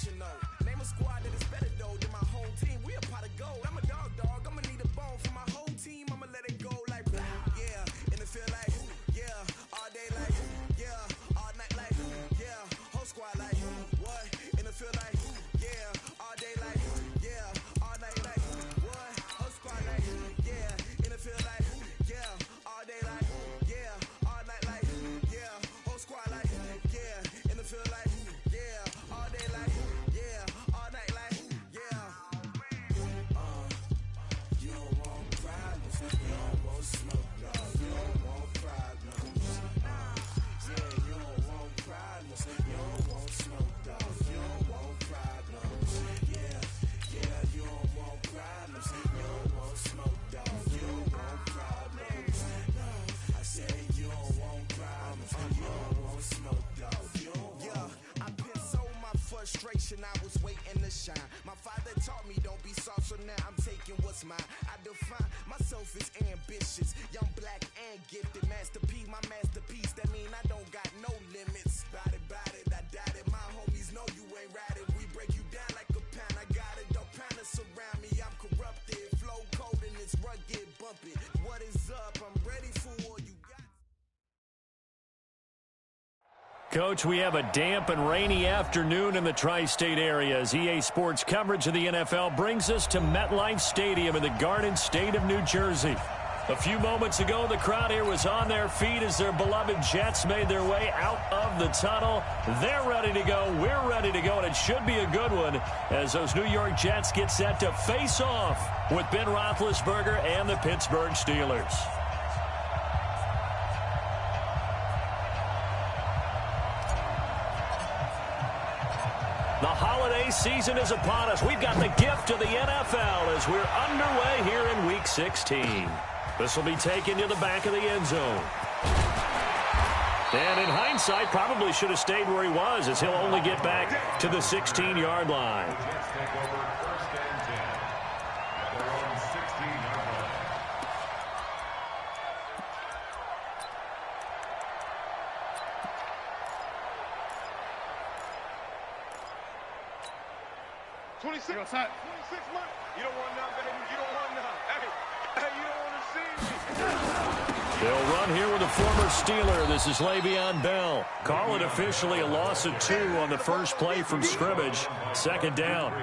generation, though. Name a squad that is better, though, than my home team. We a pot of gold. I'm a dog. I'ma need a bone for my whole team. I'ma let it go like, yeah. In the field like, yeah. All day like, yeah. All night like, yeah. Whole squad like, what? In the field like, yeah. All day like, yeah. All night like, what? Whole squad like, yeah. In the field like, yeah. All day like, yeah. All night like, yeah. Whole squad like, yeah. In the field like, yeah. All day like, yeah. All night like, yeah. You don't want problems, you don't want smoke, no. You don't want problems. Yeah, you don't want problems, you don't want smoke, dog. You don't want problems. Yeah, you don't want problems, you don't want smoke, dog. You don't want problems. No, I said you don't want problems, you don't want smoke, dog. You don't want. Yeah, I've been so my frustration, I was waiting to shine. My father taught me don't be soft, so now I'm taking what's mine. I define myself as ambitious, young, black, and gifted. Master P, my masterpiece. That mean I don't got no limits. Bout it, I doubt it. My homies know you ain't ratted. We break you down like a pound. I got it, don't panic surround me. I'm corrupted, flow cold and it's rugged, bumpy. What is up? I'm ready for all you got. Coach, we have a damp and rainy afternoon in the tri-state area as EA Sports coverage of the NFL brings us to MetLife Stadium in the Garden State of New Jersey. A few moments ago, the crowd here was on their feet as their beloved Jets made their way out of the tunnel. They're ready to go. We're ready to go, and it should be a good one as those New York Jets get set to face off with Ben Roethlisberger and the Pittsburgh Steelers. The holiday season is upon us. We've got the gift of the NFL as we're underway here in Week 16. This will be taken to the back of the end zone. And in hindsight, probably should have stayed where he was as he'll only get back to the 16-yard line. You don't want none, baby. You don't want none. Hey, you don't want to see me. They'll run here with a former Steeler. This is Le'Veon Bell. Call it officially a loss of 2 on the first play from scrimmage. Second down.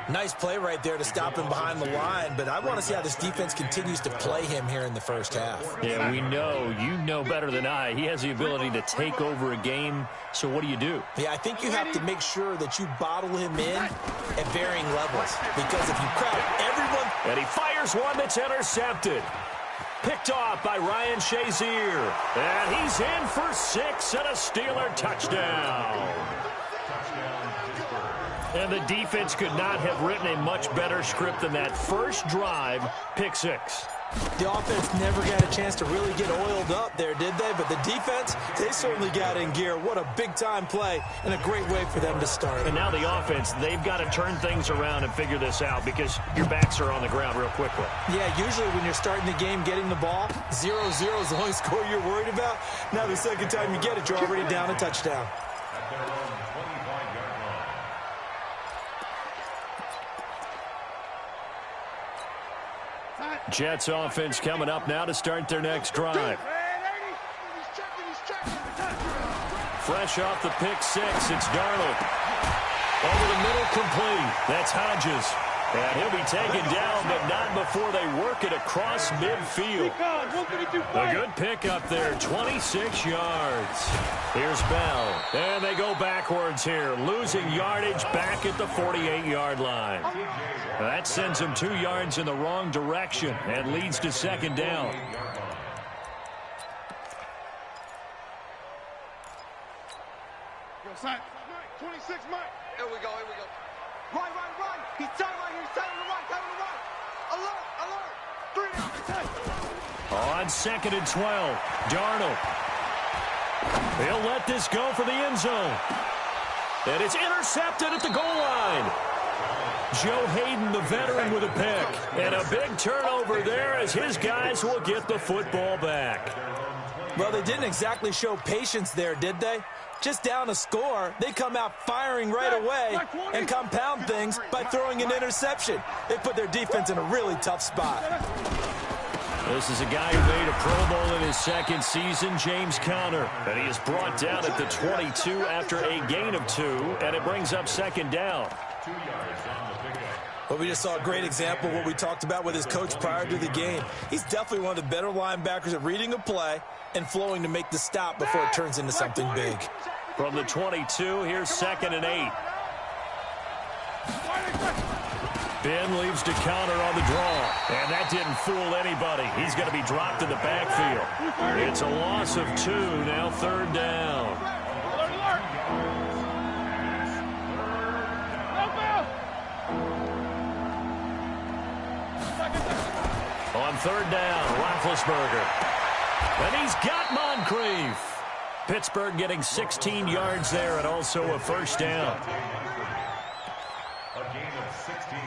Nice play right there to stop him behind the line, but I want to see how this defense continues to play him here in the first half. Yeah, we know. You know better than I. He has the ability to take over a game, so what do you do? Yeah, I think you have to make sure that you bottle him in at varying levels, because if you crowd everyone... And he fires one that's intercepted. Picked off by Ryan Shazier. And he's in for 6 and a Steeler touchdown. And the defense could not have written a much better script than that first drive, pick 6. The offense never got a chance to really get oiled up there, did they? But the defense, they certainly got in gear. What a big-time play and a great way for them to start. And now the offense, they've got to turn things around and figure this out because your backs are on the ground real quickly. Yeah, usually when you're starting the game, getting the ball, 0-0 is the only score you're worried about. Now the second time you get it, you're already down a touchdown. Jets offense coming up now to start their next drive. Fresh off the pick 6, it's Darnold. Over the middle, complete. That's Hodges. And he'll be taken down, but not before they work it across midfield. A good pick up there, 26 yards. Here's Bell. And they go backwards here, losing yardage back at the 48-yard line. That sends them 2 yards in the wrong direction and leads to second down. Yo, son, 26, Mike. Here we go. Run. He's telling right here. He's telling to the right. Alert. 3 down. On 2nd and 12, Darnold. He'll let this go for the end zone. And it's intercepted at the goal line. Joe Hayden, the veteran, with a pick. And a big turnover there as his guys will get the football back. Well, they didn't exactly show patience there, did they? Just down a score, they come out firing right away and compound things by throwing an interception. They put their defense in a really tough spot. This is a guy who made a Pro Bowl in his second season, James Conner. And he is brought down at the 22 after a gain of 2, and it brings up second down. Well, we just saw a great example of what we talked about with his coach prior to the game. He's definitely one of the better linebackers at reading a play and flowing to make the stop before it turns into something big. From the 22, here's 2nd and 8. Ben leaves to counter on the draw, and that didn't fool anybody. He's going to be dropped in the backfield. It's a loss of 2, now 3rd down. On 3rd down, Roethlisberger. And he's got Moncrief. Pittsburgh getting 16 yards there and also a first down.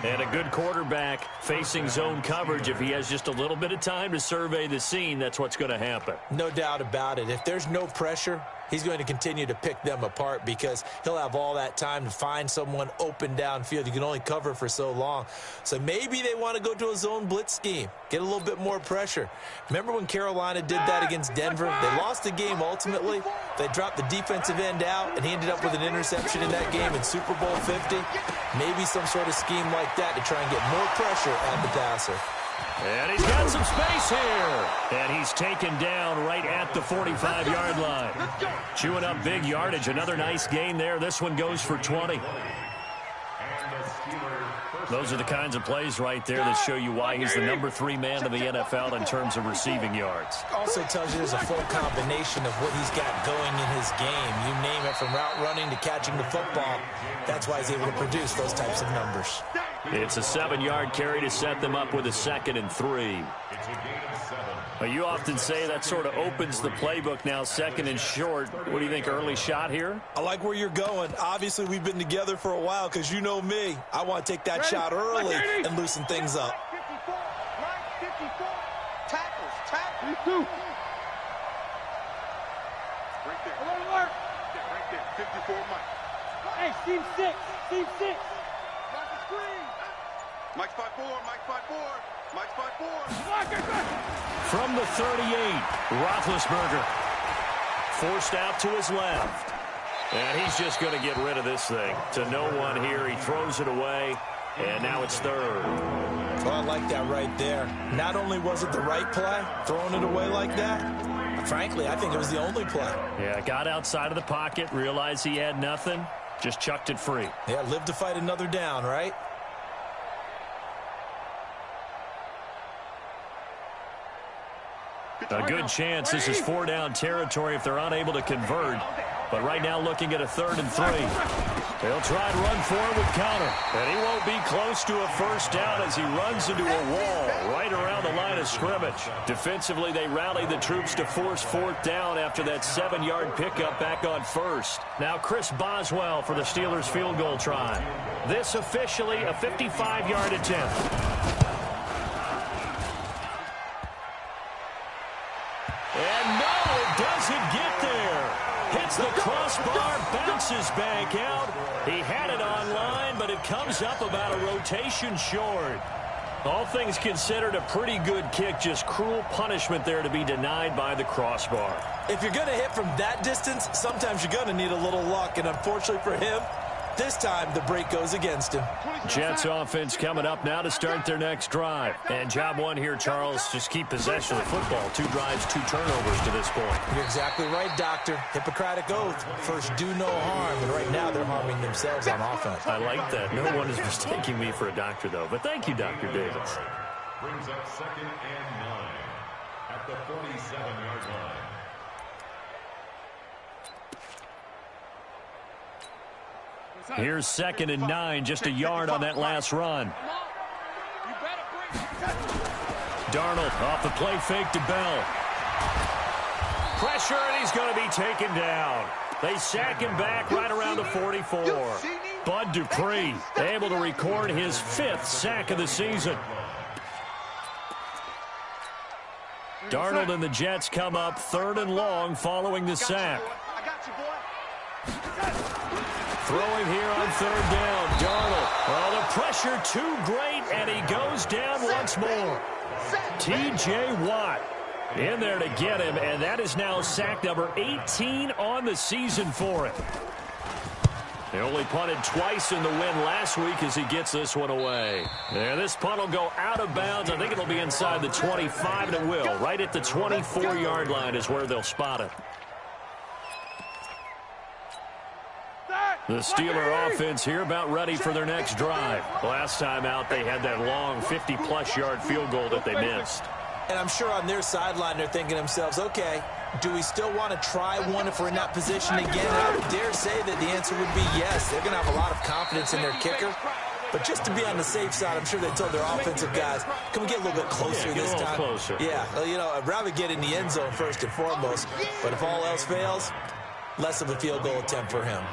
And a good quarterback facing zone coverage. If he has just a little bit of time to survey the scene, that's what's going to happen. No doubt about it. If there's no pressure, he's going to continue to pick them apart because he'll have all that time to find someone open downfield. You can only cover for so long. So maybe they want to go to a zone blitz scheme, get a little bit more pressure. Remember when Carolina did that against Denver? They lost the game ultimately. They dropped the defensive end out, and he ended up with an interception in that game in Super Bowl 50. Maybe some sort of scheme like that to try and get more pressure at the passer. And he's got some space here. And he's taken down right at the 45-yard line. Chewing up big yardage. Another nice gain there. This one goes for 20. Those are the kinds of plays right there that show you why he's the number 3 man in the NFL in terms of receiving yards. Also tells you there's a full combination of what he's got going in his game. You name it, from route running to catching the football. That's why he's able to produce those types of numbers. It's a 7-yard carry to set them up with a 2nd and 3. You often say that sort of opens the playbook now, 2nd and short. What do you think, early shot here? I like where you're going. Obviously, we've been together for a while because you know me. I want to take that shot early and loosen things up. 54. Tackles. Right there. Alert. Right there. 54, Mike. Hey, team 6. Team 6. Got the screen. Mike's 5-4. Mike's 5-4. From the 38, Roethlisberger forced out to his left. And he's just going to get rid of this thing. To no one here. He throws it away, and now it's 3rd. Well, I like that right there. Not only was it the right play, throwing it away like that, frankly, I think it was the only play. Yeah, got outside of the pocket, realized he had nothing, just chucked it free. Yeah, live to fight another down, right? A good chance this is 4-down territory if they're unable to convert. But right now looking at a 3rd and 3. They'll try and run forward with Conner. And he won't be close to a first down as he runs into a wall right around the line of scrimmage. Defensively, they rallied the troops to force 4th down after that 7-yard pickup back on 1st. Now Chris Boswell for the Steelers field goal try. This officially a 55-yard attempt. And no, it doesn't get there. Hits the crossbar, bounces back out. He had it online, but it comes up about a rotation short. All things considered, a pretty good kick. Just cruel punishment there to be denied by the crossbar. If you're going to hit from that distance, sometimes you're going to need a little luck. And unfortunately for him, this time the break goes against him. Jets offense coming up now to start their next drive. And job one here, Charles, just keep possession of the football. 2 drives, 2 turnovers to this point. You're exactly right, Doctor. Hippocratic oath. First, do no harm. And right now, they're harming themselves on offense. I like that. No one is mistaking me for a doctor, though. But thank you, Dr. Davis. Brings up 2nd and 9 at the 47-yard line. Here's 2nd and 9, just a yard on that last run. Darnold off the play fake to Bell. Pressure, and he's going to be taken down. They sack him back right around the 44. Bud Dupree able to record his 5th sack of the season. Darnold and the Jets come up 3rd and long following the sack. Throwing here on third down, Darnold. Oh, the pressure too great, and he goes down once more. T.J. Watt in there to get him, and that is now sack number 18 on the season for him. They only punted twice in the win last week as he gets this one away. And this punt will go out of bounds. I think it'll be inside the 25, and it will. Right at the 24-yard line is where they'll spot it. The Steeler offense here about ready for their next drive. Last time out, they had that long 50-plus yard field goal that they missed. And I'm sure on their sideline they're thinking to themselves, okay, do we still want to try one if we're in that position again? And I would dare say that the answer would be yes. They're going to have a lot of confidence in their kicker. But just to be on the safe side, I'm sure they told their offensive guys, can we get a little bit closer this time? Closer. Yeah, well, you know, I'd rather get in the end zone first and foremost. But if all else fails, less of a field goal attempt for him.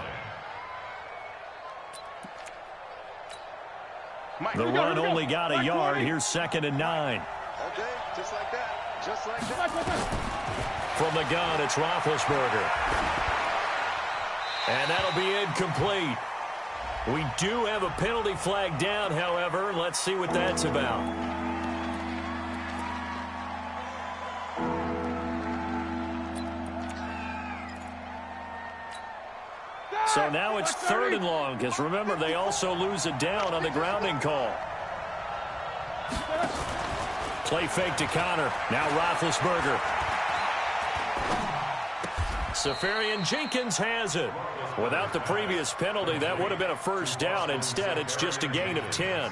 The run only got a yard. Here's 2nd and 9. Okay, just like that. Just like that. From the gun, it's Roethlisberger. And that'll be incomplete. We do have a penalty flag down, however. Let's see what that's about. So now it's 3rd and long, because remember, they also lose a down on the grounding call. Play fake to Connor. Now Roethlisberger. Safarian Jenkins has it. Without the previous penalty, that would have been a first down. Instead, it's just a gain of 10.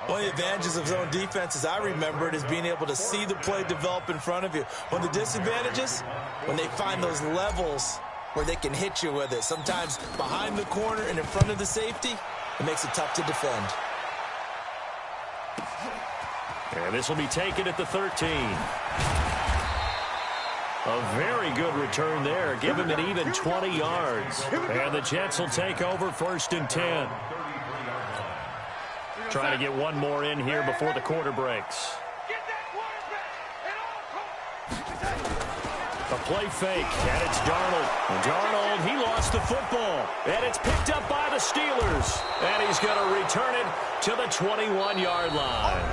One of the advantages of zone defense, as I remember it, is being able to see the play develop in front of you. One of the disadvantages, when they find those levels where they can hit you with it. Sometimes behind the corner and in front of the safety, it makes it tough to defend. And this will be taken at the 13. A very good return there. Give him an even 20 yards. And the Jets will take over 1st and 10. Trying to get one more in here before the quarter breaks. A play fake, and it's Darnold. And Darnold, he lost the football. And it's picked up by the Steelers. And he's going to return it to the 21-yard line.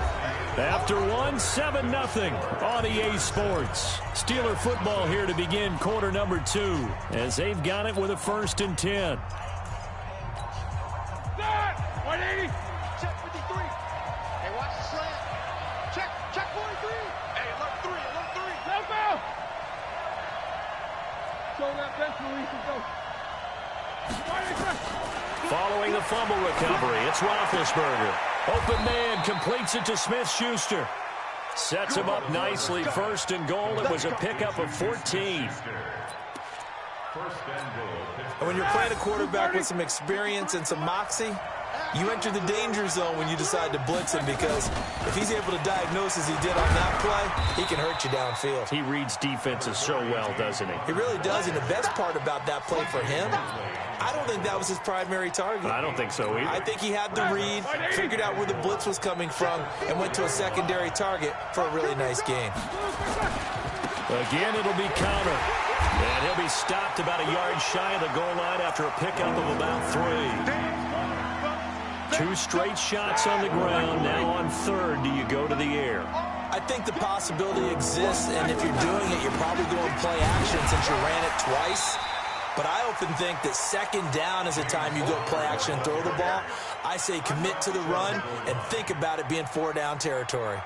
After one, 7-0 on EA Sports. Steeler football here to begin quarter number 2, as they've got it with a 1st and 10. 180. Check 53. Hey, watch the slant. Check 43. Hey, alert 3, alert 3. Left out. Show that bench release and go. Following the fumble recovery, it's Roethlisberger. Open man completes it to Smith-Schuster. Sets him up nicely. 1st and goal. It was a pickup of 14. And when you're playing a quarterback with some experience and some moxie, you enter the danger zone when you decide to blitz him, because if he's able to diagnose as he did on that play, he can hurt you downfield. He reads defenses so well, doesn't he? He really does, and the best part about that play for him, I don't think that was his primary target. I don't think so either. I think he had the read, figured out where the blitz was coming from, and went to a secondary target for a really nice gain. Again, it'll be Connor. And he'll be stopped about a yard shy of the goal line after a pickup of about 3. 2 straight shots on the ground. Now on 3rd, do you go to the air? I think the possibility exists, and if you're doing it, you're probably going play action since you ran it twice. But I often think that 2nd down is a time you go play action and throw the ball. I say commit to the run and think about it being 4-down territory.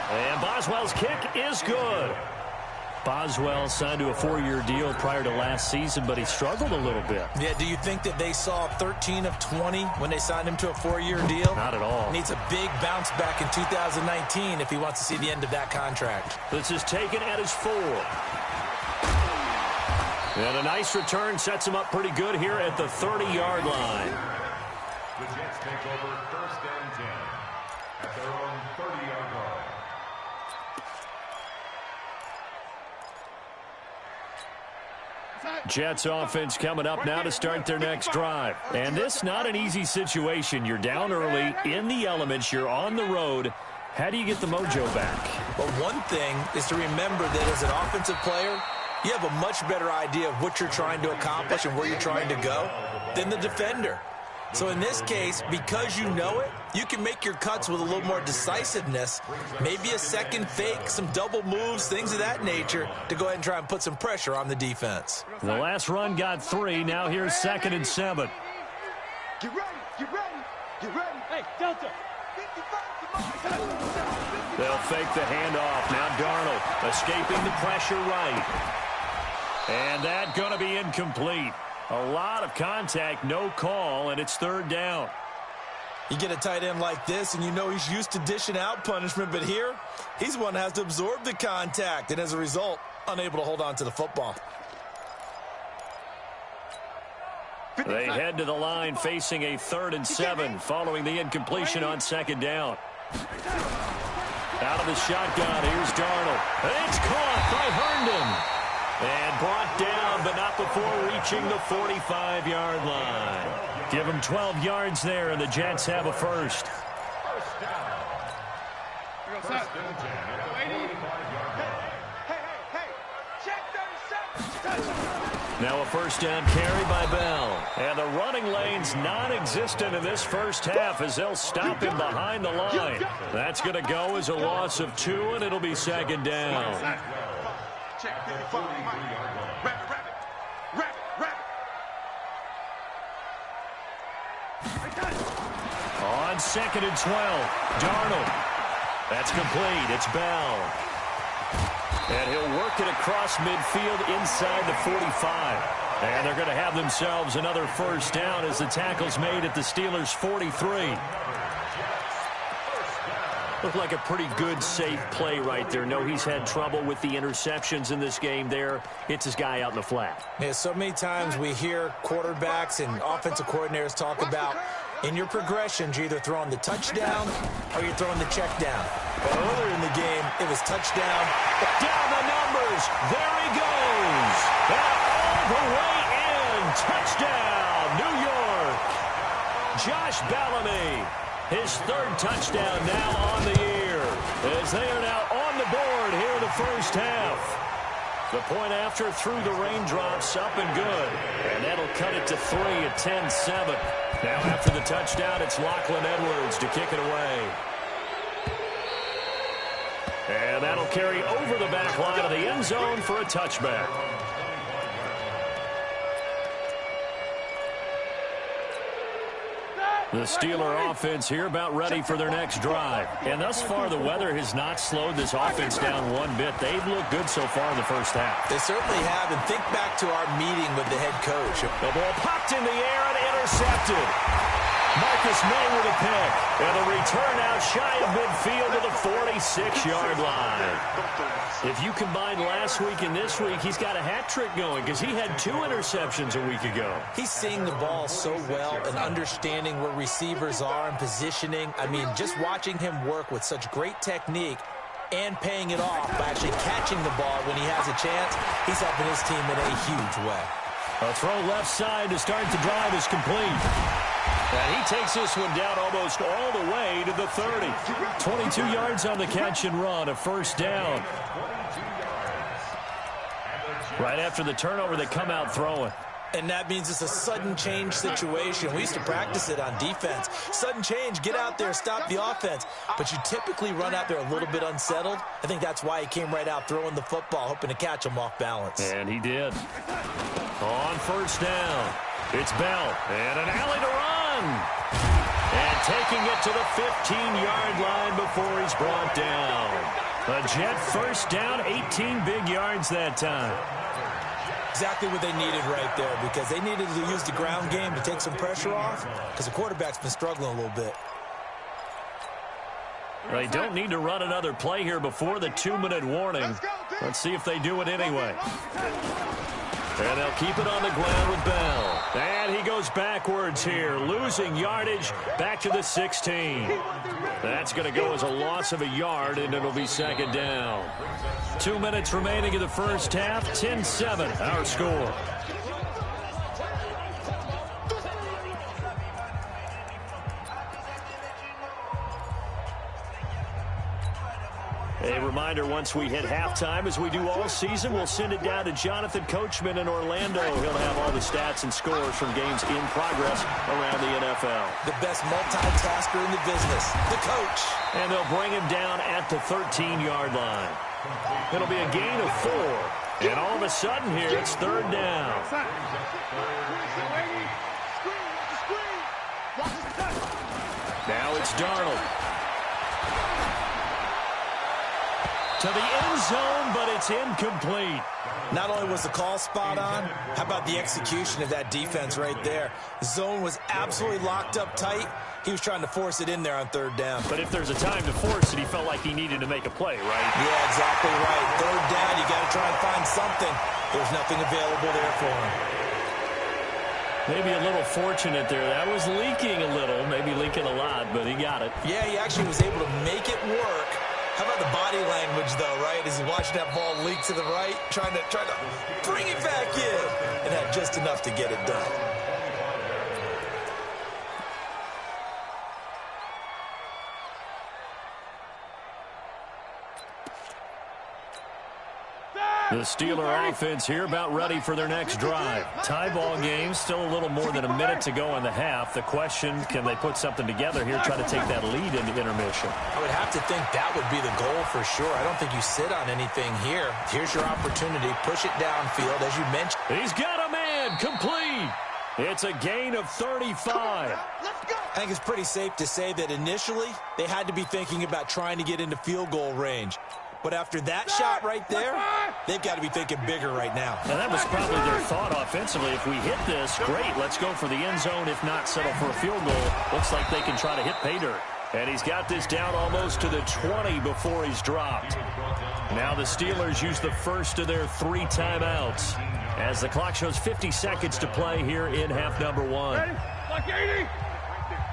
And Boswell's kick is good. Boswell signed to a 4-year deal prior to last season, but he struggled a little bit. Yeah, do you think that they saw 13 of 20 when they signed him to a 4-year deal? Not at all. Needs a big bounce back in 2019 if he wants to see the end of that contract. This is taken at his 4. And a nice return sets him up pretty good here at the 30-yard line. The Jets take over 1st and 10 at their own 30-yard line. Jets offense coming up now to start their next drive. And this not an easy situation. You're down early in the elements. You're on the road. How do you get the mojo back? But one thing is to remember that as an offensive player, you have a much better idea of what you're trying to accomplish and where you're trying to go than the defender. So in this case, because you know it, you can make your cuts with a little more decisiveness, maybe a second fake, some double moves, things of that nature, to go ahead and try and put some pressure on the defense. The last run got 3. Now here's 2nd and 7. Get ready, get ready, get ready. Hey, Delta. They'll fake the handoff. Now Darnold escaping the pressure right. And that going to be incomplete. A lot of contact, no call, and it's 3rd down. You get a tight end like this, and you know he's used to dishing out punishment, but here, he's the one that has to absorb the contact, and as a result, unable to hold on to the football. They head to the line facing a 3rd and 7 following the incompletion on 2nd down. Out of the shotgun, here's Darnold. It's caught by Herndon. And brought down, but not before reaching the 45-yard line. Give him 12 yards there, and the Jets have a first. Now a first down carry by Bell. And the running lane's non-existent in this first half as they'll stop him behind the line. That's going to go as a loss of 2, and it'll be 2nd down. Check 55, Mike. Rabbit, rabbit. On 2nd and 12, Darnold. That's complete. It's Bell. And he'll work it across midfield inside the 45. And they're going to have themselves another first down as the tackle's made at the Steelers' 43. Looked like a pretty good, safe play right there. No, he's had trouble with the interceptions in this game there. It's his guy out in the flat. Yeah, so many times we hear quarterbacks and offensive coordinators talk about in your progressions, you're either throwing the touchdown or you're throwing the check down. But earlier in the game, it was touchdown. Down the numbers. There he goes. And all the way in. Touchdown, New York. Josh Bellamy. His 3rd touchdown now on the year as they are now on the board here in the first half. The point after through the raindrops up and good. And that'll cut it to 3 at 10-7. Now after the touchdown, it's Lachlan Edwards to kick it away. And that'll carry over the back line of the end zone for a touchback. The Steeler offense here about ready for their next drive. And thus far, the weather has not slowed this offense down one bit. They've looked good so far in the first half. They certainly have. And think back to our meeting with the head coach. The ball popped in the air and intercepted. Marcus May with a pick. And a return out shy of midfield to the 46-yard line. If you combine last week and this week, he's got a hat trick going because he had 2 interceptions a week ago. He's seeing the ball so well and understanding where receivers are and positioning. I mean, just watching him work with such great technique and paying it off by actually catching the ball when he has a chance, he's helping his team in a huge way. A throw left side to start the drive is complete. And he takes this one down almost all the way to the 30. 22 yards on the catch and run, a first down. Right after the turnover, they come out throwing. And that means it's a sudden change situation. We used to practice it on defense. Sudden change, get out there, stop the offense. But you typically run out there a little bit unsettled. I think that's why he came right out throwing the football, hoping to catch him off balance. And he did. On first down, it's Bell. And an alley to run. And taking it to the 15-yard line before he's brought down. A Jet first down, 18 big yards that time. Exactly what they needed right there because they needed to use the ground game to take some pressure off because the quarterback's been struggling a little bit. They don't need to run another play here before the 2-minute warning. Let's see if they do it anyway. And they'll keep it on the ground with Bell. And he goes backwards here, losing yardage back to the 16. That's going to go as a loss of a yard, and it'll be second down. 2 minutes remaining in the first half, 10-7, our score. A reminder, once we hit halftime, as we do all season, we'll send it down to Jonathan Coachman in Orlando. He'll have all the stats and scores from games in progress around the NFL. The best multitasker in the business, the coach. And they'll bring him down at the 13-yard line. It'll be a gain of 4. And all of a sudden here, it's third down. Now it's Darnold. To the end zone, but it's incomplete. Not only was the call spot on, how about the execution of that defense right there? The zone was absolutely locked up tight. He was trying to force it in there on third down. But if there's a time to force it, he felt like he needed to make a play, right? Yeah, exactly right. Third down, you got to try and find something. There's nothing available there for him. Maybe a little fortunate there. That was leaking a little, maybe leaking a lot, but he got it. Yeah, he actually was able to make it work. How about the body language, though, right? As he's watching that ball leak to the right, trying to bring it back in, and had just enough to get it done. The Steeler offense here about ready for their next drive. Tie ball game, still a little more than a minute to go in the half. The question, can they put something together here, try to take that lead into intermission? I would have to think that would be the goal for sure. I don't think you sit on anything here. Here's your opportunity. Push it downfield, as you mentioned. He's got a man, complete. It's a gain of 35. I think it's pretty safe to say that initially they had to be thinking about trying to get into field goal range. But after that shot right there, they've got to be thinking bigger right now. And that was probably their thought offensively. If we hit this, great, let's go for the end zone. If not, settle for a field goal. Looks like they can try to hit pay dirt. And he's got this down almost to the 20 before he's dropped. Now the Steelers use the first of their 3 timeouts as the clock shows 50 seconds to play here in half number 1. Ready? Like 80.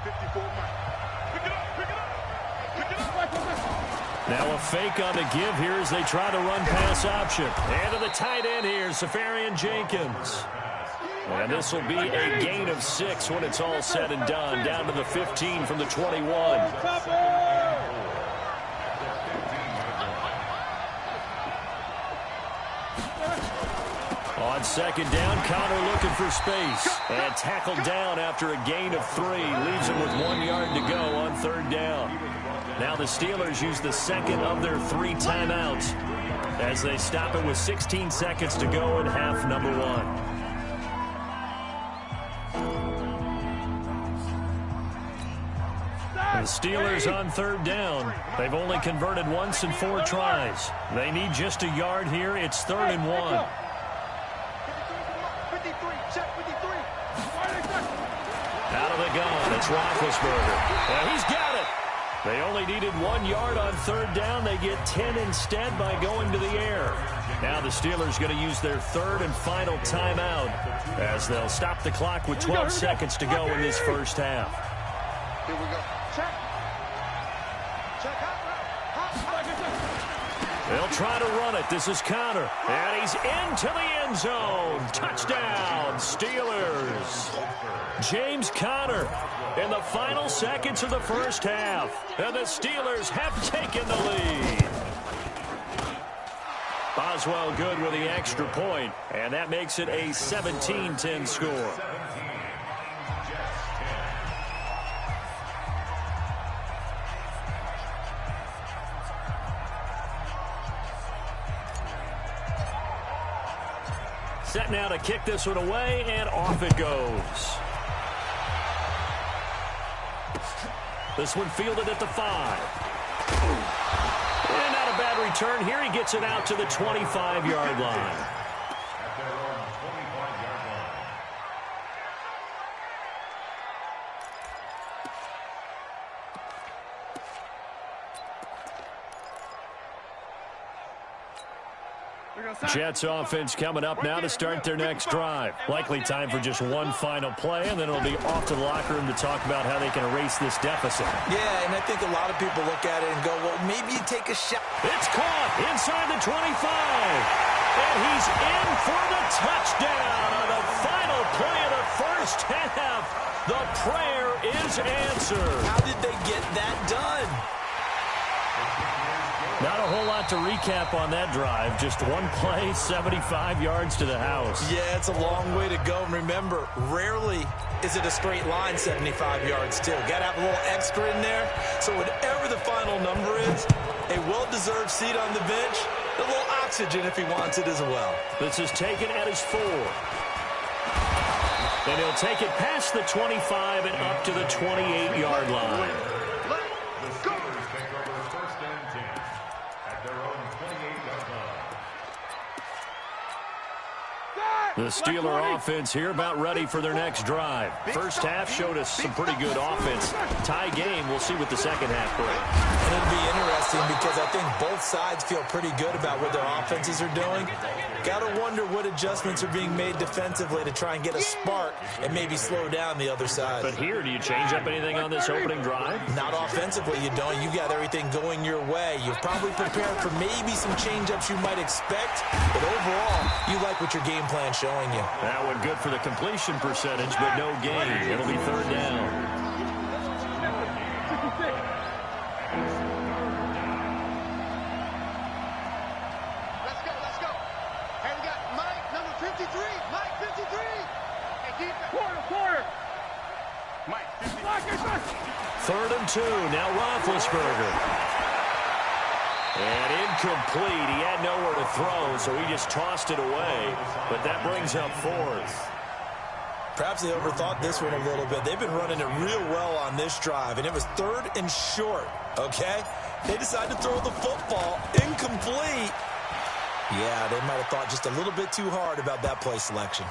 54 miles. Pick it up, pick it up. Pick it up. Now a fake on the give here as they try to run pass option. And to the tight end here, Safarian Jenkins. And this will be a gain of 6 when it's all said and done. Down to the 15 from the 21. On second down, Connor looking for space. And tackled down after a gain of 3. Leaves him with 1 yard to go on third down. Now the Steelers use the second of their 3 timeouts as they stop it with 16 seconds to go in half number 1. The Steelers on third down. They've only converted once in 4 tries. They need just a yard here. It's 3rd and 1. 53, check 53. Out of the gun, it's Roethlisberger. And he's got it. They only needed 1 yard on third down. They get 10 instead by going to the air. Now the Steelers going to use their 3rd and final timeout as they'll stop the clock with 12 seconds to go in this first half. Here we go. Check. Check out. They'll try to run it. This is Connor. And he's into the end zone. Touchdown, Steelers. James Conner in the final seconds of the first half. And the Steelers have taken the lead. Boswell good with the extra point. And that makes it a 17-10 score. Set now to kick this one away, and off it goes. This one fielded at the 5. And not a bad return here. He gets it out to the 25-yard line. At their own 25-yard line. Jets offense coming up now to start their next drive. Likely time for just one final play, and then it'll be off to the locker room to talk about how they can erase this deficit. Yeah, and I think a lot of people look at it and go, well, maybe you take a shot. It's caught inside the 25. And he's in for the touchdown on the final play of the first half. The prayer is answered. How did they get that done? Not a whole lot to recap on that drive. Just one play, 75 yards to the house. Yeah, it's a long way to go. And remember, rarely is it a straight line 75 yards too. Got to have a little extra in there. So whatever the final number is, a well-deserved seat on the bench, a little oxygen if he wants it as well. This is taken at his 4. And he'll take it past the 25 and up to the 28-yard line. The Steelers take over first and 10 at their own 28-yard line. The Steeler offense here about ready for their next drive. First half showed us some pretty good offense. Tie game. We'll see what the second half brings. And it'll be interesting because I think both sides feel pretty good about what their offenses are doing. Got to wonder what adjustments are being made defensively to try and get a spark and maybe slow down the other side. But here, do you change up anything on this opening drive? Not offensively, you don't. You got everything going your way. You've probably prepared for maybe some change-ups you might expect, but overall, you like what your game plan's showing you. That one good for the completion percentage, but no gain. It'll be third down. Third and 2. Now Roethlisberger. And incomplete. He had nowhere to throw, so he just tossed it away. But that brings up fourth. Perhaps they overthought this one a little bit. They've been running it real well on this drive, and it was third and short, okay? They decided to throw the football incomplete. Yeah, they might have thought just a little bit too hard about that play selection.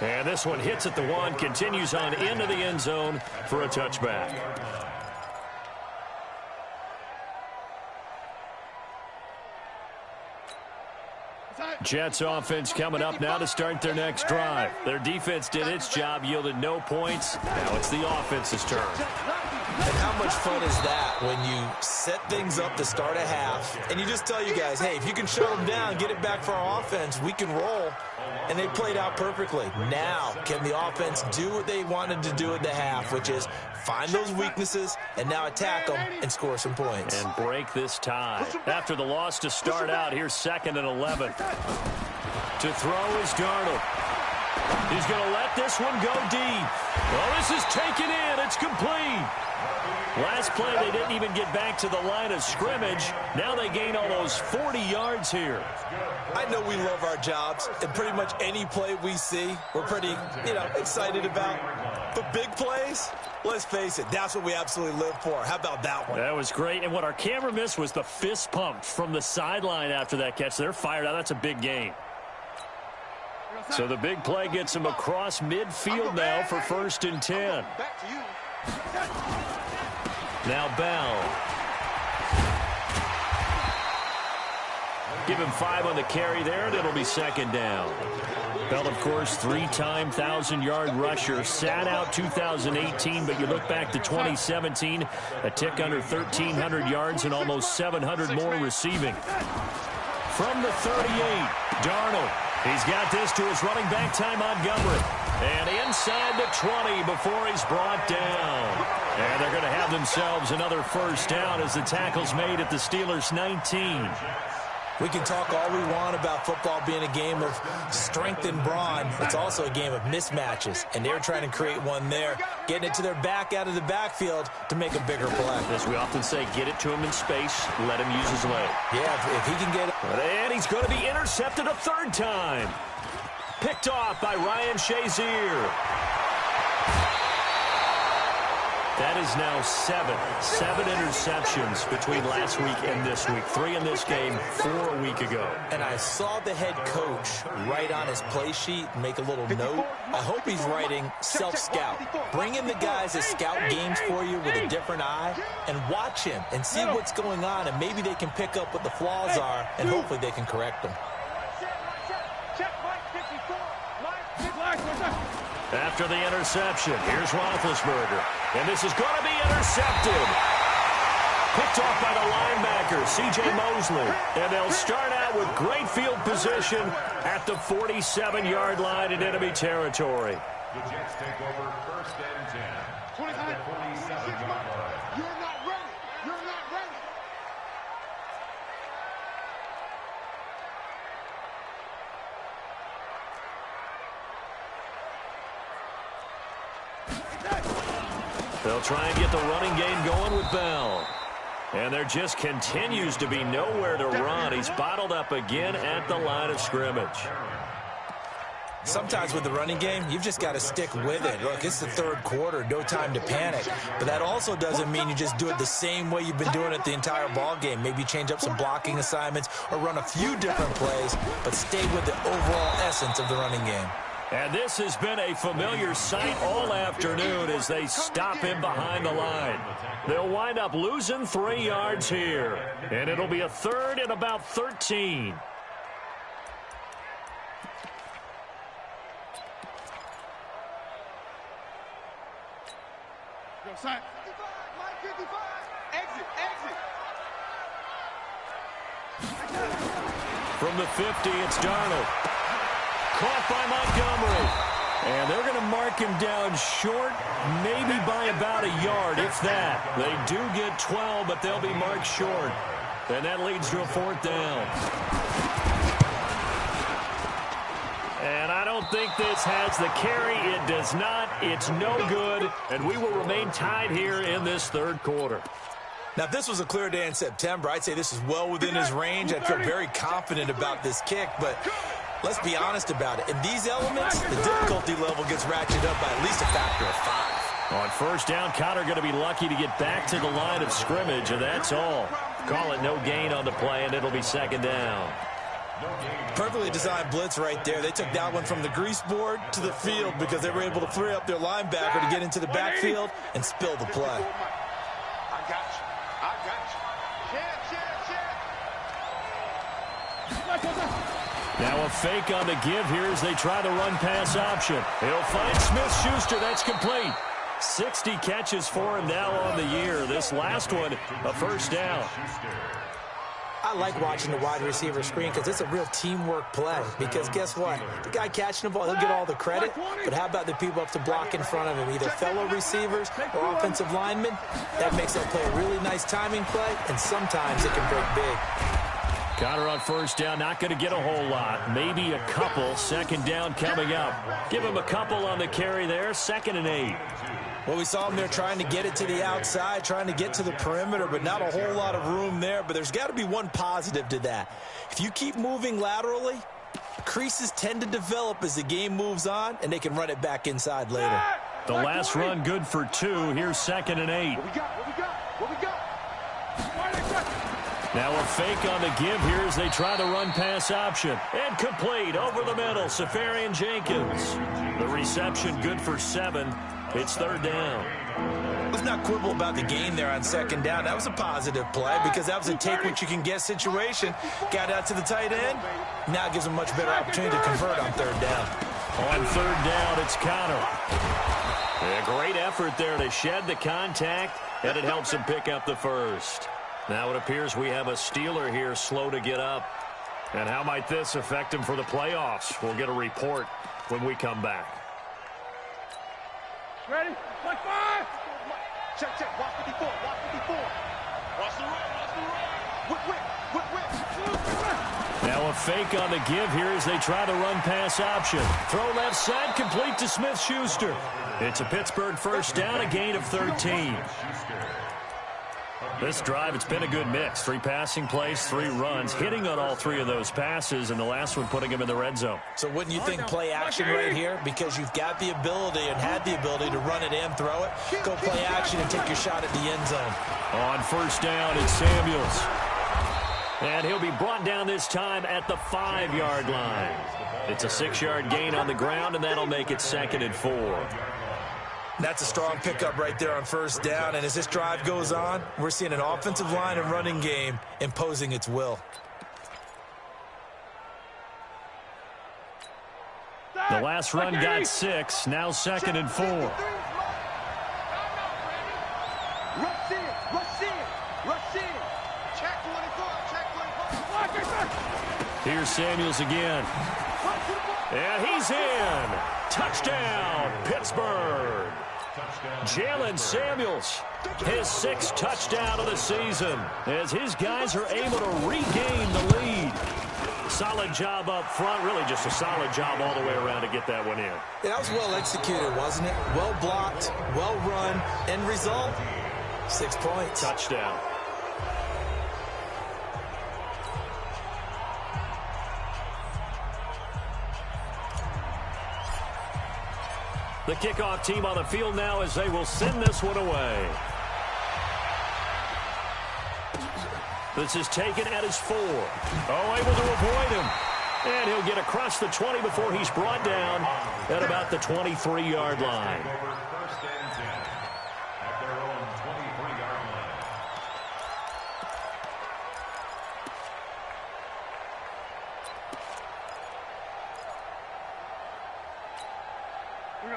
And this one hits at the 1, continues on into the end zone for a touchback. Jets offense coming up now to start their next drive. Their defense did its job, yielded no points. Now it's the offense's turn. And how much fun is that when you set things up to start a half and you just tell you guys, hey, if you can shut them down, get it back for our offense, we can roll. And they played out perfectly. Now, can the offense do what they wanted to do at the half, which is find those weaknesses and now attack them and score some points. And break this tie. After the loss to start out, here's 2nd and 11. To throw is Darnold. He's going to let this one go deep. Well, this is taken in. It's complete. Last play, they didn't even get back to the line of scrimmage. Now they gain almost 40 yards here. I know we love our jobs, and pretty much any play we see, we're pretty, excited about. But big plays, let's face it, that's what we absolutely live for. How about that one? That was great, and what our camera missed was the fist pump from the sideline after that catch. They're fired out. That's a big gain. So the big play gets him across midfield now for 1st and 10. Now Bell. Give him 5 on the carry there, and it'll be 2nd down. Bell, of course, 3-time 1,000-yard rusher. Sat out 2018, but you look back to 2017, a tick under 1,300 yards and almost 700 more receiving. From the 38, Darnold. He's got this to his running back, Ty Montgomery. And inside the 20 before he's brought down. And they're going to have themselves another first down as the tackle's made at the Steelers' 19. We can talk all we want about football being a game of strength and brawn. It's also a game of mismatches, and they're trying to create one there, getting it to their back out of the backfield to make a bigger play. As we often say, get it to him in space, let him use his leg. Yeah, if he can get it. And he's going to be intercepted a 3rd time. Picked off by Ryan Shazier. That is now 7 interceptions between last week and this week. 3 in this game, 4 a week ago. And I saw the head coach write on his play sheet and make a little note. I hope he's writing self-scout. Bring in the guys that scout games for you with a different eye and watch him and see what's going on, and maybe they can pick up what the flaws are, and hopefully they can correct them. After the interception, here's Roethlisberger. And this is going to be intercepted. Picked off by the linebacker, C.J. Mosley. And they'll start out with great field position at the 47-yard line in enemy territory. The Jets take over 1st and 10. 47-yard line. You're not ready. You're not ready. They'll try and get the running game going with Bell. And there just continues to be nowhere to run. He's bottled up again at the line of scrimmage. Sometimes with the running game, you've just got to stick with it. Look, it's the third quarter, no time to panic. But that also doesn't mean you just do it the same way you've been doing it the entire ball game. Maybe change up some blocking assignments or run a few different plays, but stay with the overall essence of the running game. And this has been a familiar sight all afternoon as they stop him behind the line. They'll wind up losing 3 yards here. And it'll be a third and about 13. Side. 55. Exit. From the 50, it's Darnold. Caught by Montgomery. And they're going to mark him down short, maybe by about a yard, if that. They do get 12, but they'll be marked short. And that leads to a 4th down. And I don't think this has the carry. It does not. It's no good. And we will remain tied here in this third quarter. Now, if this was a clear day in September, I'd say this is well within his range. I'd feel very confident about this kick, but let's be honest about it. In these elements, the difficulty level gets ratcheted up by at least a factor of 5. On first down, Connor going to be lucky to get back to the line of scrimmage, and that's all. Call it no gain on the play, and it'll be 2nd down. Perfectly designed blitz right there. They took that one from the grease board to the field because they were able to free up their linebacker to get into the backfield and spill the play. I got you. Now a fake on the give here as they try the run-pass option. He'll find Smith-Schuster. That's complete. 60 catches for him now on the year. This last one, a first down. I like watching the wide receiver screen because it's a real teamwork play. Because guess what? The guy catching the ball, he'll get all the credit. But how about the people up to block in front of him, either fellow receivers or offensive linemen? That makes that play a really nice timing play, and sometimes it can break big. Connor on first down, not going to get a whole lot. Maybe a couple. 2nd down coming up. Give him a couple on the carry there. 2nd and 8. Well, we saw him there trying to get it to the outside, trying to get to the perimeter, but not a whole lot of room there. But there's got to be one positive to that. If you keep moving laterally, creases tend to develop as the game moves on, and they can run it back inside later. The last run good for 2. Here's 2nd and 8. What we got? Now a fake on the give here as they try the run-pass option. And complete over the middle, Safarian Jenkins. The reception good for 7. It's 3rd down. Let's not quibble about the gain there on 2nd down. That was a positive play because that was a take-what-you-can-get situation. Got out to the tight end. Now it gives them a much better opportunity to convert on 3rd down. On 3rd down, it's Connor. A great effort there to shed the contact, and it helps him pick up the first. Now it appears we have a Steeler here slow to get up. And how might this affect him for the playoffs? We'll get a report when we come back. Ready? Like 5. Check. Watch 54. Watch the run. Whip. Now a fake on the give here as they try the run-pass option. Throw left side, complete to Smith-Schuster. It's a Pittsburgh first down, a gain of 13. This drive, it's been a good mix. 3 passing plays, 3 runs, hitting on all 3 of those passes, and the last one putting him in the red zone. So wouldn't you think play action right here? Because you've got the ability and had the ability to run it and throw it. Go play action and take your shot at the end zone. On first down, it's Samuels. And he'll be brought down this time at the 5-yard line. It's a 6-yard gain on the ground, and that'll make it 2nd and 4. That's a strong pickup right there on first down. And as this drive goes on, we're seeing an offensive line and running game imposing its will. The last run got 6. Now 2nd and 4. Rush in. Check 24. Here's Samuels again. And he's in. Touchdown, Pittsburgh. Jalen Samuels, his 6th touchdown of the season, as his guys are able to regain the lead. Solid job up front. Really just a solid job all the way around to get that one in. That was well executed, wasn't it? Well blocked, well run. End result, 6 points. Touchdown. The kickoff team on the field now as they will send this one away. This is taken at his 4. Oh, able to avoid him. And he'll get across the 20 before he's brought down at about the 23-yard line. First and 10 at their own 23-yard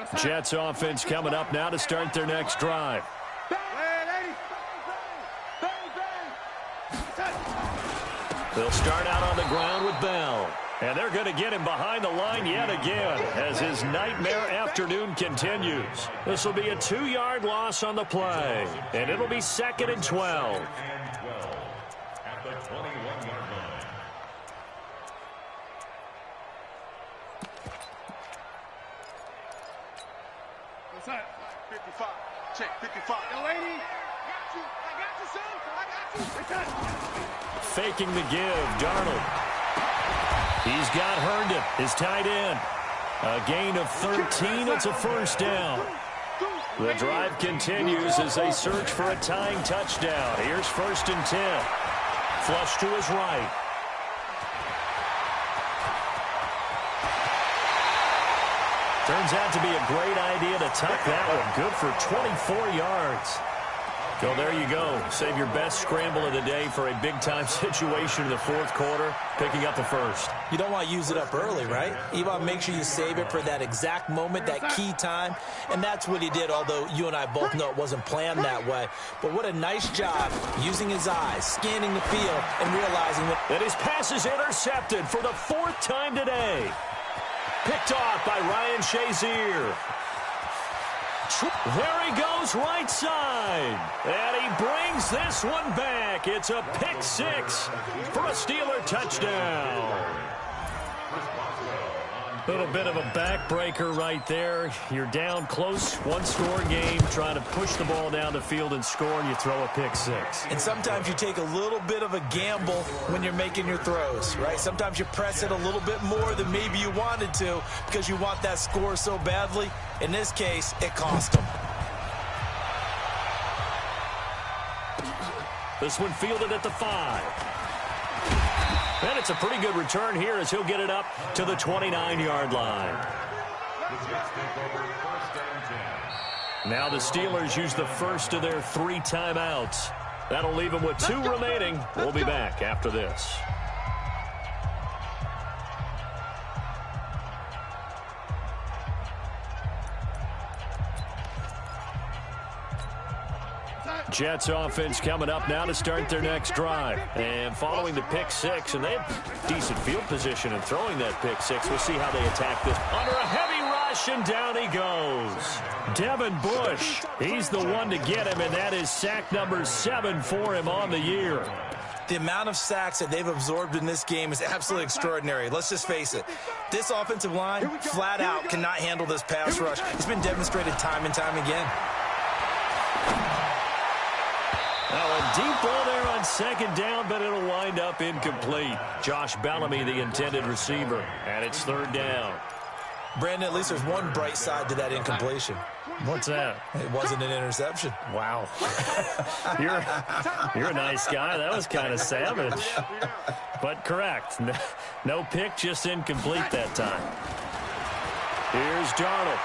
line. Jets offense coming up now to start their next drive. They'll start out on the ground with Bell. And they're going to get him behind the line yet again as his nightmare afternoon continues. This will be a 2-yard loss on the play. And it'll be 2nd and 12. At the 21-yard line. What's that? 55. Check, 55. Yo, lady. I got you, son. I got you. Faking the give, Darnold. He's got Herndon, his tight end. A gain of 13, it's a first down. The drive continues as they search for a tying touchdown. Here's 1st and 10. Flush to his right. Turns out to be a great idea to tuck that one. Good for 24 yards. So there you go. Save your best scramble of the day for a big-time situation in the 4th quarter, picking up the first. You don't want to use it up early, right? You want to make sure you save it for that exact moment, that key time. And that's what he did, although you and I both know it wasn't planned that way. But what a nice job using his eyes, scanning the field, and realizing that his pass is intercepted for the 4th time today. Picked off by Ryan Shazier. There he goes right side. And he brings this one back. It's a pick 6 for a Steeler touchdown. A little bit of a backbreaker right there. You're down close, 1-score game, trying to push the ball down the field and score, and you throw a pick 6. And sometimes you take a little bit of a gamble when you're making your throws, right? Sometimes you press it a little bit more than maybe you wanted to because you want that score so badly. In this case, it cost him. This one fielded at the 5. And it's a pretty good return here as he'll get it up to the 29-yard line. Now the Steelers use the first of their 3 timeouts. That'll leave them with 2 remaining. We'll be back after this. Jets offense coming up now to start their next drive. And following the pick 6, and they have decent field position in throwing that pick 6. We'll see how they attack this. Under a heavy rush, and down he goes. Devin Bush, he's the one to get him, and that is sack number 7 for him on the year. The amount of sacks that they've absorbed in this game is absolutely extraordinary. Let's just face it. This offensive line, flat out, cannot handle this pass rush. It's been demonstrated time and time again. Now a deep ball there on 2nd down, but it'll wind up incomplete. Josh Bellamy, the intended receiver, and it's 3rd down. Brandon, at least there's one bright side to that incompletion. What's that? It wasn't an interception. Wow. You're a nice guy. That was kind of savage. But correct. No pick, just incomplete that time. Here's Darnold.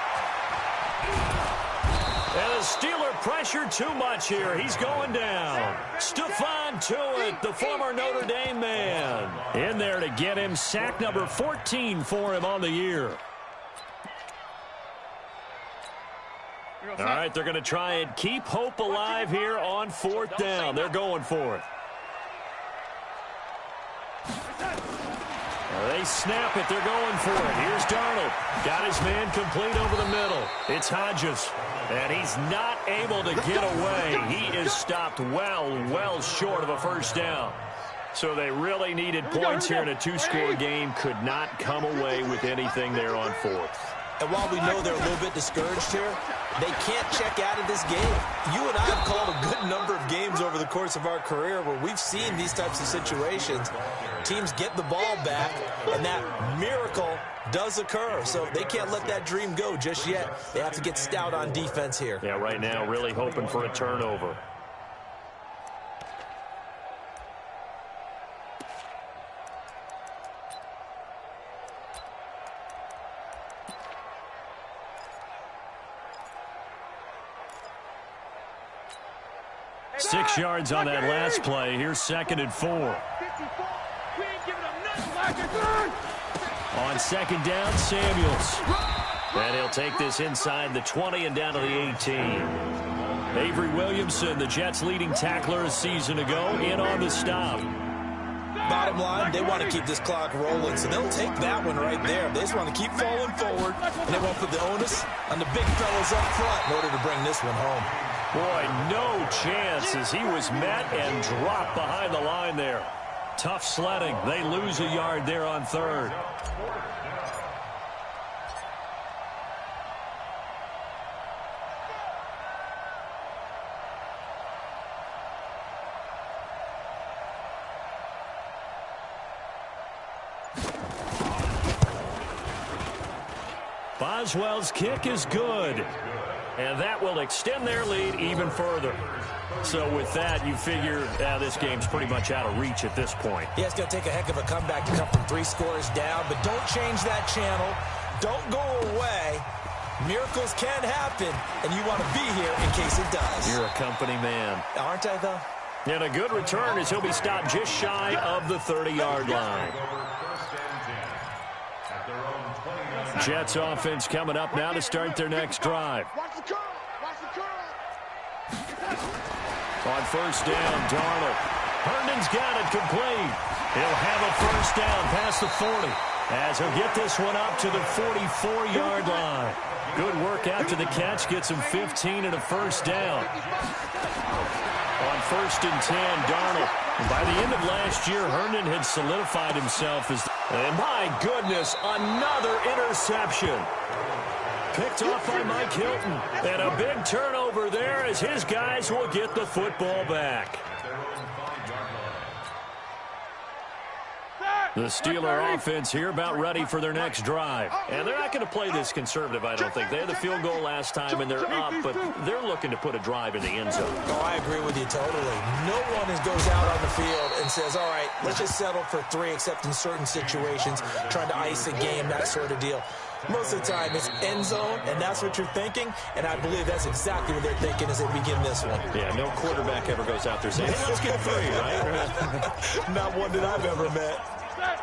And the Steeler pressure too much here. He's going down. Stephon Tuitt, the former Notre Dame man, in there to get him. Sack number 14 for him on the year. All right, they're going to try and keep hope alive here on 4th down. They're going for it. They snap it. They're going for it. Here's Darnold. Got his man complete over the middle. It's Hodges. And he's not able to get away. He is stopped well short of a first down. So they really needed points here in a two-score game. Could not come away with anything there on fourth. And while we know they're a little bit discouraged here, they can't check out of this game. You and I have called a good number of games over the course of our career where we've seen these types of situations. Teams get the ball back, and that miracle does occur. So they can't let that dream go just yet. They have to get stout on defense here. Yeah, right now really hoping for a turnover. Six yards on that last play. Here's 2nd and 4. On 2nd down, Samuels. And he'll take this inside the 20 and down to the 18. Avery Williamson, the Jets' leading tackler a season ago, in on the stop. Bottom line, they want to keep this clock rolling, so they'll take that one right there. They just want to keep falling forward, and they won't put the onus on the big fellas up front in order to bring this one home. Boy, no chance as he was met and dropped behind the line there. Tough sledding. They lose a yard there on 3rd. Boswell's kick is good. And that will extend their lead even further. So with that, you figure this game's pretty much out of reach at this point. Yeah, it's going to take a heck of a comeback to come from 3 scores down, but don't change that channel. Don't go away. Miracles can happen, and you want to be here in case it does. You're a company man. Aren't I, though? And a good return as he'll be stopped just shy of the 30-yard line. Jets offense coming up now to start their next drive. On 1st down, Darnold. Herndon's got it complete. He'll have a 1st down past the 40 as he'll get this one up to the 44-yard line. Good work after the catch. Gets him 15 and a 1st down. On 1st and 10, Darnold. And by the end of last year, Herndon had solidified himself as... And my goodness, another interception. Picked off by Mike Hilton. And a big turnover there as his guys will get the football back. The Steeler offense here about ready for their next drive. And they're not going to play this conservative, I don't think. They had the field goal last time, and they're up, but they're looking to put a drive in the end zone. Oh, I agree with you totally. No one goes out on the field and says, all right, let's just settle for 3, except in certain situations, trying to ice a game, that sort of deal. Most of the time, it's end zone, and that's what you're thinking, and I believe that's exactly what they're thinking as they begin this one. Yeah, no quarterback ever goes out there saying, hey, let's get 3, right? Not one that I've ever met.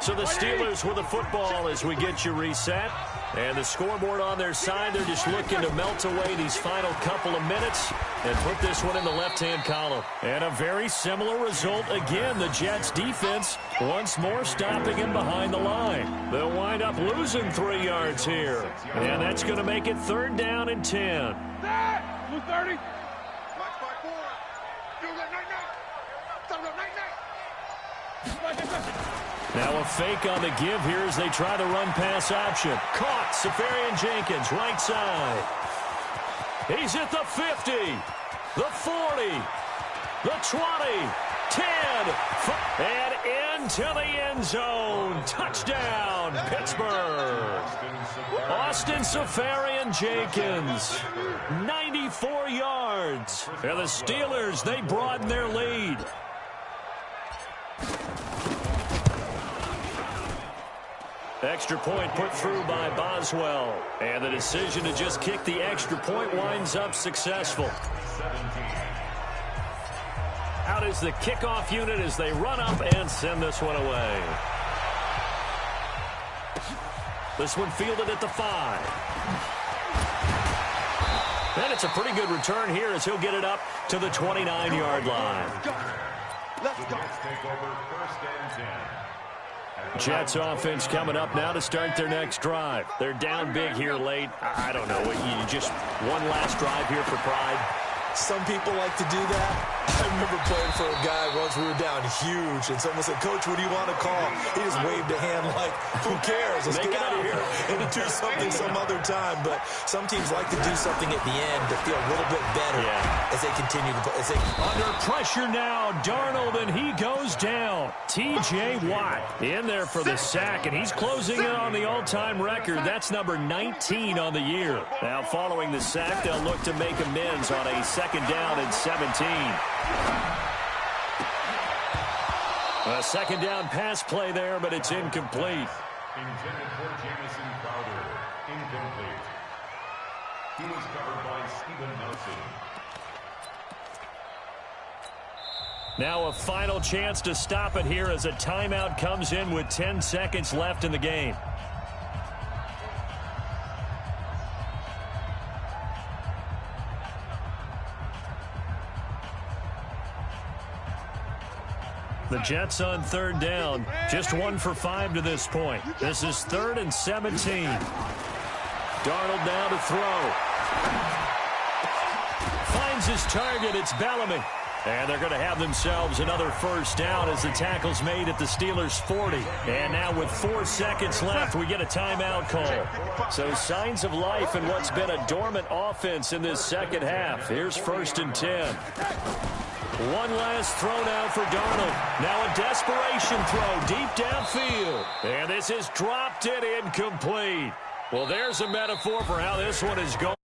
So the Steelers with the football as we get you reset. And the scoreboard on their side, they're just looking to melt away these final couple of minutes and put this one in the left-hand column. And a very similar result again. The Jets defense once more stopping him behind the line. They'll wind up losing 3 yards here. And that's going to make it 3rd down and 10. Blue 30. Now a fake on the give here as they try the run-pass option. Caught, Safarian Jenkins, right side. He's at the 50, the 40, the 20, 10, and into the end zone. Touchdown, Pittsburgh. Austin Safarian Jenkins, 94 yards. And the Steelers, they broaden their lead. Extra point put through by Boswell. And the decision to just kick the extra point winds up successful. Out is the kickoff unit as they run up and send this one away. This one fielded at the 5. And it's a pretty good return here as he'll get it up to the 29-yard line. Let's go. Take over 1st and 10. Jets offense coming up now to start their next drive. They're down big here late. I don't know. You just one last drive here for pride. Some people like to do that. I remember playing for a guy once. We were down huge, and someone said, "Coach, what do you want to call?" He just waved a hand like, "Who cares? Let's get out of here and do something some other time." But some teams like to do something at the end to feel a little bit better as they continue to play. Under pressure now, Darnold, and he goes down. T.J. Watt in there for the sack, and he's closing in on the all-time record. That's number 19 on the year. Now, following the sack, they'll look to make amends on a 2nd down and 17. A 2nd down pass play there, but it's incomplete. Intended for Jamison Crowder. Incomplete. He was covered by Steven Nelson. Now a final chance to stop it here as a timeout comes in with 10 seconds left in the game. The Jets on 3rd down. Just 1 for 5 to this point. This is 3rd and 17. Darnold now to throw. Finds his target. It's Bellamy. And they're going to have themselves another 1st down as the tackle's made at the Steelers' 40. And now with 4 seconds left, we get a timeout call. So signs of life in what's been a dormant offense in this 2nd half. Here's 1st and 10. One last throw now for Darnold. Now a desperation throw deep downfield. And this is dropped in incomplete. Well, there's a metaphor for how this one is going.